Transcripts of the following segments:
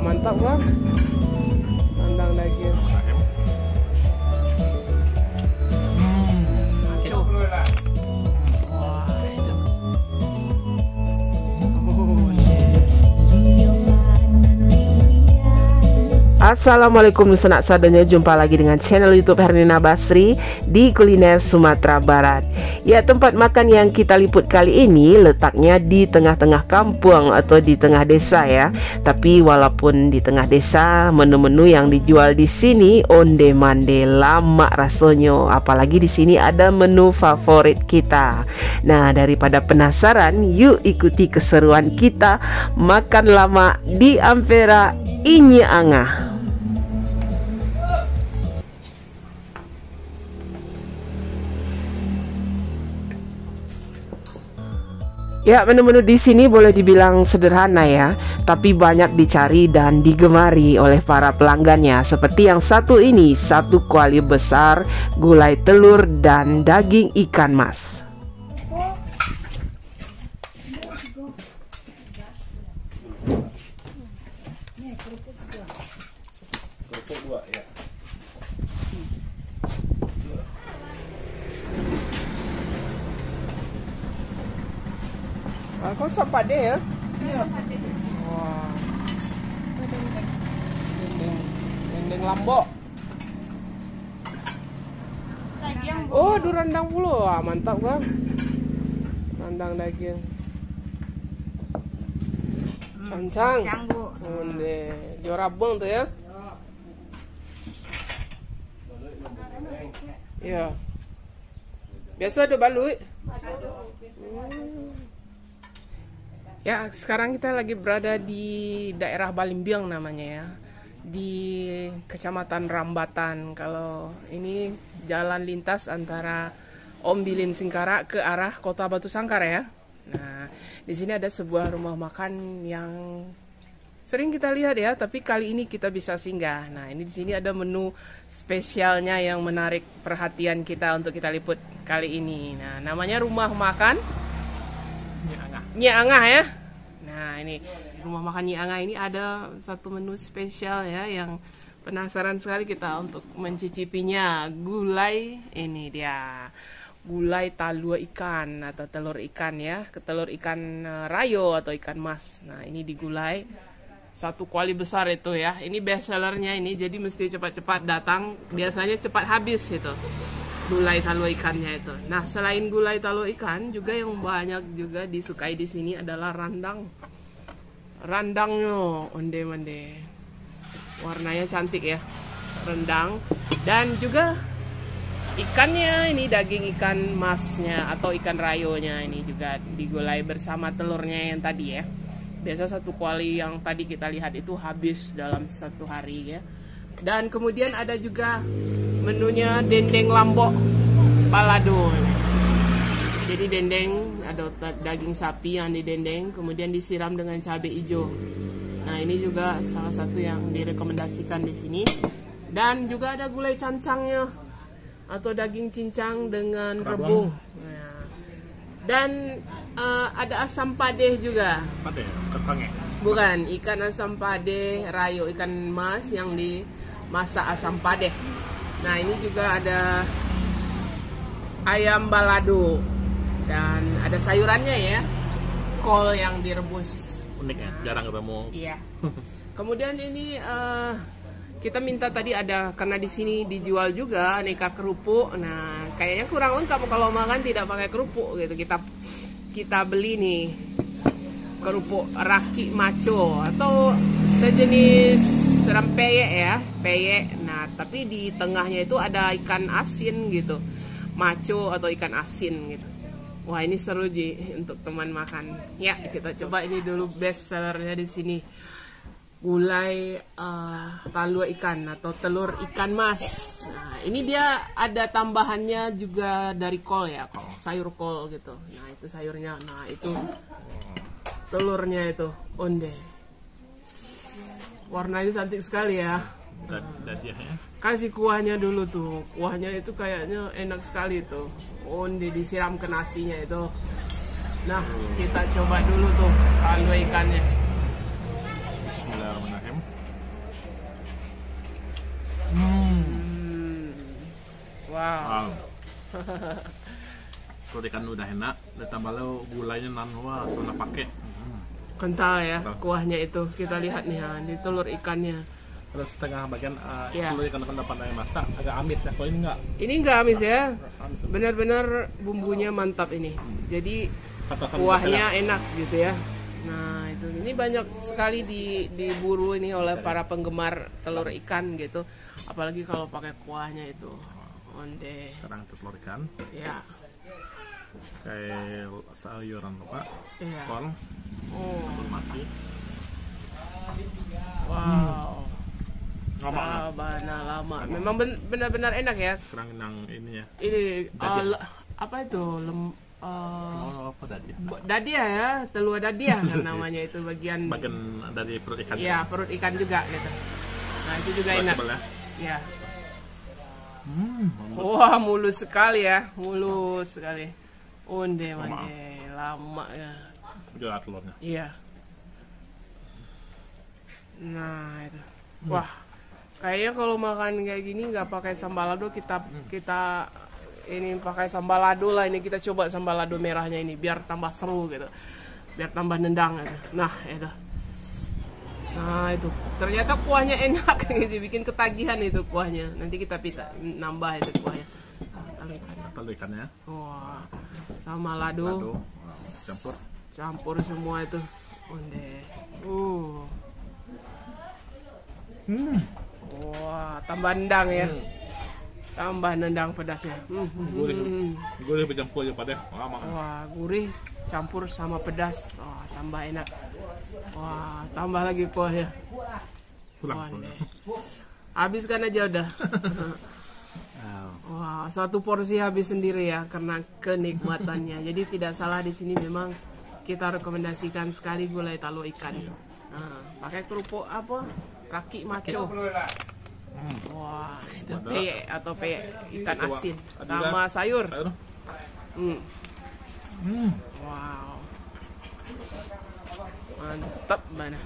Wah, mantap bang. Rendang daging. Assalamualaikum sanak sadanya, jumpa lagi dengan channel YouTube Hernina Basri di Kuliner Sumatera Barat. Ya, tempat makan yang kita liput kali ini letaknya di tengah-tengah kampung atau di tengah desa ya. Tapi walaupun di tengah desa, menu-menu yang dijual di sini onde-mande, lama rasanya. Apalagi di sini ada menu favorit kita. Nah, daripada penasaran, yuk ikuti keseruan kita makan lama di Ampera Inye Angah. Ya, menu-menu di sini boleh dibilang sederhana ya, tapi banyak dicari dan digemari oleh para pelanggannya. Seperti yang satu ini, satu kuali besar gulai telur dan daging ikan mas. Kerupuk dua ya. Kok sop pade ya? Iya. Wah. Dendeng Lombok. Oh, du rendang puluh. Wah, mantap kan? Rendang daging. Cancang. Bu. Onde, jorabong tuh ya. Iya. Biasa ada balut. Ya, sekarang kita lagi berada di daerah Balimbiang namanya ya, di Kecamatan Rambatan. Kalau ini jalan lintas antara Ombilin Singkara ke arah Kota Batu Sangkar ya. Nah, di sini ada sebuah rumah makan yang sering kita lihat ya, tapi kali ini kita bisa singgah. Nah, ini di sini ada menu spesialnya yang menarik perhatian kita untuk kita liput kali ini. Nah, namanya rumah makan Nyi Angah ya. Nah, ini rumah makan Nyi Angah ini ada satu menu spesial ya yang penasaran sekali kita untuk mencicipinya. Gulai, ini dia. Gulai talua ikan atau telur ikan ya. Telur ikan rayo atau ikan mas. Nah, ini digulai satu kuali besar itu ya. Ini best sellernya ini, jadi mesti cepat-cepat datang. Biasanya cepat habis itu gulai talua ikannya itu. Nah, selain gulai talua ikan, juga yang banyak juga disukai di sini adalah rendang. Rendangnya onde-mande. Warnanya cantik ya. Rendang dan juga ikannya ini daging ikan masnya atau ikan rayonya ini juga digulai bersama telurnya yang tadi ya. Biasa satu kuali yang tadi kita lihat itu habis dalam satu hari ya. Dan kemudian ada juga menunya dendeng Lombok balado. Jadi dendeng ada daging sapi yang didendeng kemudian disiram dengan cabai hijau. Nah, ini juga salah satu yang direkomendasikan di sini. Dan juga ada gulai cancangnya atau daging cincang dengan rebung. Nah, dan ada asam padeh juga. Padeh, kentangnya. Bukan, ikan asam padeh rayo ikan mas yang dimasak asam padeh. Nah, ini juga ada ayam balado dan ada sayurannya ya, kol yang direbus. Unik ya, jarang ketemu. Iya. Kemudian ini kita minta tadi ada, karena di sini dijual juga aneka kerupuk. Nah, kayaknya kurang lengkap kalau makan tidak pakai kerupuk gitu. Kita beli nih kerupuk raki maco atau sejenis rempeyek ya, peyek. Nah, tapi di tengahnya itu ada ikan asin gitu, maco atau ikan asin gitu. Wah, ini seru Ji untuk teman makan. Ya, kita coba ini dulu best sellernya di sini. Gulai talua ikan atau telur ikan mas. Nah, ini dia ada tambahannya juga dari kol ya, kol, sayur kol gitu. Nah, itu sayurnya. Nah, itu telurnya itu onde. Warnanya cantik sekali ya. Ya. Kasih kuahnya dulu tuh. Kuahnya itu kayaknya enak sekali tuh. Onde disiram ke nasinya itu. Nah, kita coba dulu tuh talua ikannya. Bismillahirrahmanirrahim. Wow. Kalau ikan udah enak, ditambah lo gulanya nan, wah sudah pakai. Kental ya Kental. kuahnya itu. Kita lihat nih ya, di telur ikannya. Terus setengah bagian Iya. telur ikan yang masak agak amis ya. Kalau ini enggak. Ini nggak amis ya. Amis. Benar-benar bumbunya mantap ini. Jadi Katakan kuahnya enak gitu ya. Nah itu ini banyak sekali diburu ini oleh para penggemar telur ikan gitu. Apalagi kalau pakai kuahnya itu. Onde. sekarang itu telur ikan, Ya. kayak sayuran apa? Iya. Kol, Oh. masih. Wow. Lama. Sabana lama. Memang benar-benar enak ya. Sekarang yang ini ya. Ini Dadia. apa itu? Oh, apa tadi? Dadia ya, telur dadia kan namanya itu bagian. Bagian dari perut ikan. Ya, perut ikan juga gitu. Nah, itu juga enak. Coba ya. Ya. Mantap. Wah, mulus sekali ya. Mulus sekali. Onde mande, lama ya. Juga telurnya. Iya. Nah, itu. Wah. Kayaknya kalau makan kayak gini nggak pakai sambal lado, kita ini pakai sambal lado lah. Ini kita coba sambal lado merahnya ini biar tambah seru gitu. Biar tambah nendang gitu. Nah, itu. Nah, itu. Ternyata kuahnya enak gitu, bikin ketagihan itu kuahnya. Nanti kita nambah itu kuahnya. Telur ikannya. Wah. Sama lado. Lado. Campur. Campur semua itu. Onde. Wah, tambah nendang ya. Tambah nendang pedasnya. Gurih bercampur aja pada. Wah, gurih campur sama pedas. Wah, tambah enak. Wah, tambah lagi kuahnya. Pulang. Onde. Habiskan aja udah. Wah, satu porsi habis sendiri ya karena kenikmatannya. Jadi tidak salah di sini memang kita rekomendasikan sekali gulai talo ikan. Nah, pakai kerupuk apa? Raki maco. Wah, itu peye atau peye ikan asin sama sayur. Wow. Mantap mana.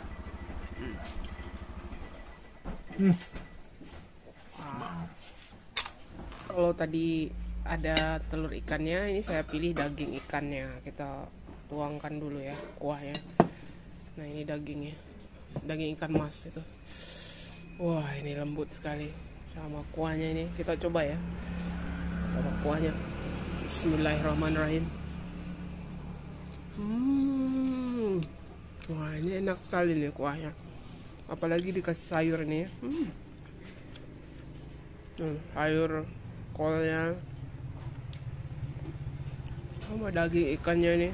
Kalau tadi ada telur ikannya, ini saya pilih daging ikannya. Kita tuangkan dulu ya kuahnya. Nah, ini dagingnya. Daging ikan mas itu. Wah, ini lembut sekali. Sama kuahnya ini kita coba ya. Sama kuahnya. Bismillahirrahmanirrahim. Wah, ini enak sekali nih kuahnya. Apalagi dikasih sayur nih. Sayur kolnya sama daging ikannya ini.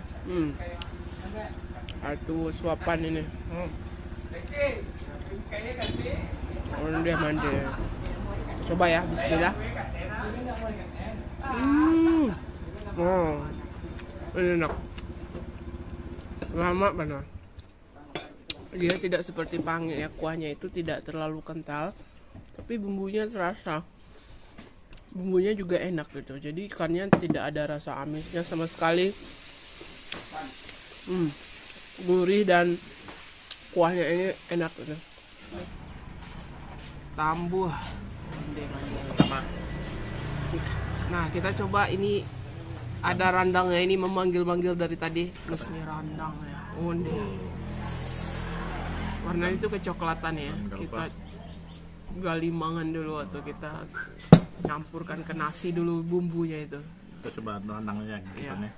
Satu suapan ini. Onde mande. Coba ya, bismillah. Ini enak. Lama benar. Dia tidak seperti pangit ya, kuahnya itu tidak terlalu kental, tapi bumbunya terasa. Bumbunya juga enak gitu. Jadi ikannya tidak ada rasa amisnya sama sekali. Gurih dan kuahnya ini enak gitu. Tambuh. Nah, kita coba ini ada randangnya ini memanggil-manggil dari tadi. Terus ini randang ya. Onde. Warnanya itu kecoklatan ya. Kita gali mangan dulu atau kita campurkan ke nasi dulu bumbunya itu. Kita coba rendangnya gitu Iya. nih.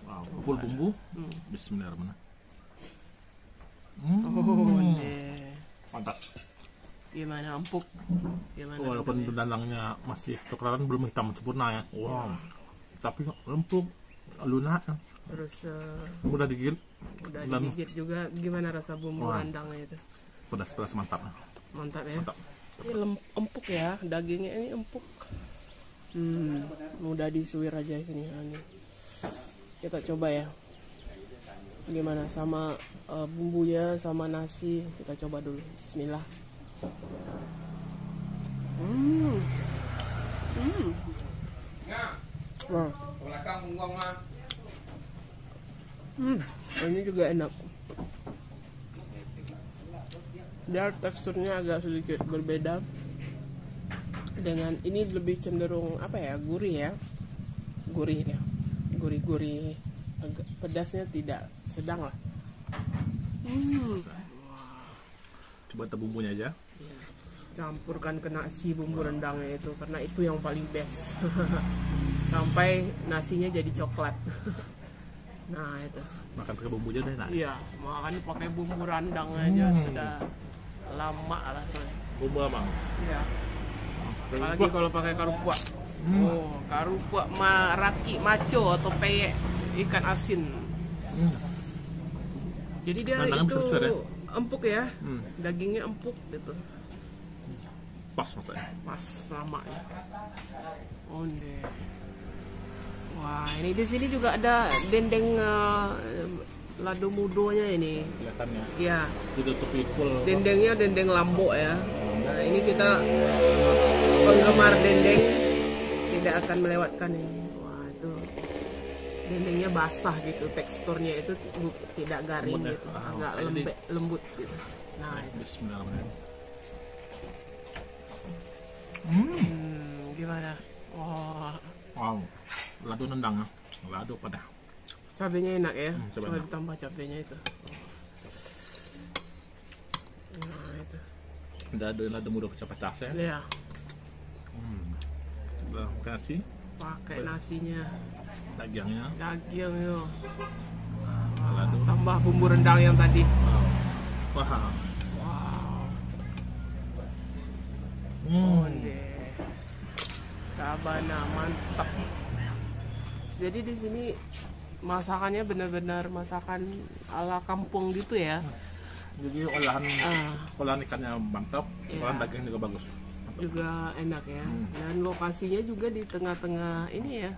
Wow, full bumbu. Bismillahirrahmanirrahim. Onde. Pantas. Gimana empuk? Gimana? Walaupun rasanya? rendangnya masih coklatan belum hitam sempurna ya. Wow. Tapi empuk, lunak, Terus mudah digigit, udah dan digigit juga. Gimana rasa bumbu Wah. rendangnya itu? pedas-pedas mantap. Mantap ya. Mantap. Ini empuk ya, dagingnya ini empuk. Mudah disuir aja sini. Ini. Kita coba ya. Gimana sama bumbunya sama nasi, kita coba dulu. Bismillah. Wah. Ini juga enak. Dia teksturnya agak sedikit berbeda. Dengan ini lebih cenderung apa ya, gurih ya, gurih ya, gurih-gurih, agak pedasnya tidak sedang lah. Coba kita bumbunya aja. Campurkan ke nasi bumbu rendangnya itu, karena itu yang paling best. Sampai nasinya jadi coklat. Nah itu. Makan pakai bumbunya deh, nah. Iya, makan pakai bumbu rendang aja sudah lama rasanya. Bumbu apa? Iya. Apalagi kalau pakai karupuak. Oh, karupuak raki maco atau peyek ikan asin. Jadi dia Rendangnya itu besar-besar ya? empuk ya. Dagingnya empuk gitu. Pas maksudnya. Pas lama ya. Onde. Wah, ini di sini juga ada dendeng lado mudonya ini. Kelihatannya. Iya. Ditutupi full. Dendengnya dendeng Lombok ya. Nah, ini kita penggemar dendeng tidak akan melewatkan ini. Wah, itu dendengnya basah gitu, teksturnya itu tidak garing Lembut ya? gitu, agak lembut gitu. Nah, itu. Bismillahirrahmanirrahim. Gimana? Wah, Wow, lado nendang ya. Lado pada. cabenya enak ya. Coba Coba enak. ditambah cabenya itu. Nah, itu. Lado muda kecapetas ya. Ya, Udah pakai nasi, pakai nasinya, dagingnya, daging yo. lado. Tambah bumbu rendang yang tadi. Wah. Onde. Sabana mantap. Jadi di sini masakannya benar-benar masakan ala kampung gitu ya. Jadi olahan ikannya mantap, Iya. olahan daging juga bagus. Juga enak ya. Dan lokasinya juga di tengah-tengah ini ya.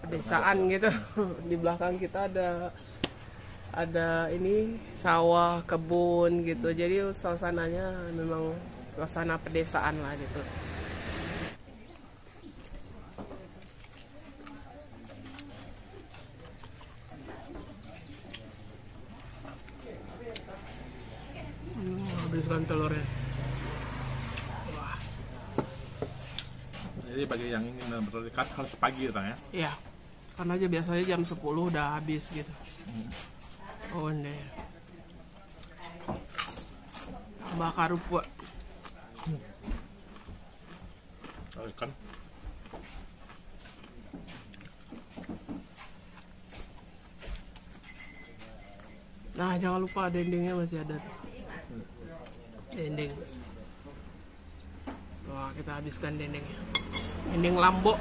Pedesaan gitu. Di belakang kita ada ini sawah, kebun gitu. Jadi suasananya memang suasana pedesaan lah gitu. Habiskan telurnya. Jadi bagi yang ingin berdekat harus pagi ya. Iya. Karena aja biasanya jam 10 udah habis gitu. Oh, ini. Tambah karupuak. Kan. Nah, jangan lupa dendengnya masih ada tuh. Dendeng. Wah, kita habiskan dendengnya. Dendeng Lombok.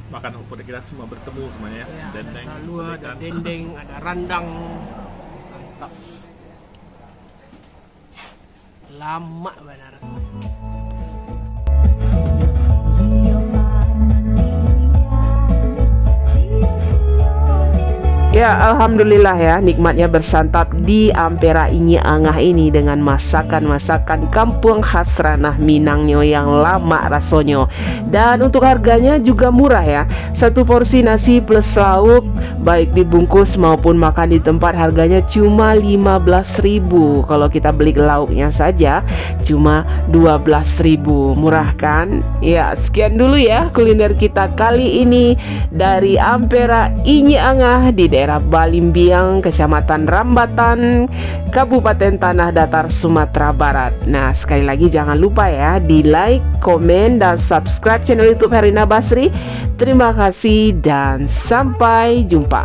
Makan rumput kita semua bertemu semuanya. Ya, Dendeng, ada talua, ada ikan. dendeng, ada rendang. Mantap. Lama benar rasanya. Ya, alhamdulillah ya, nikmatnya bersantap di Ampera Inyi Angah ini dengan masakan-masakan kampung khas ranah Minangnya yang lama rasanya. Dan untuk harganya juga murah ya. Satu porsi nasi plus lauk baik dibungkus maupun makan di tempat harganya cuma 15.000. Kalau kita beli lauknya saja cuma 12.000. Murah kan? Ya, sekian dulu ya kuliner kita kali ini dari Ampera Inyi Angah di daerah Balimbiang, Kecamatan Rambatan, Kabupaten Tanah Datar, Sumatera Barat. Nah, sekali lagi jangan lupa ya di like, komen, dan subscribe channel YouTube Herina Basri. Terima kasih dan sampai jumpa.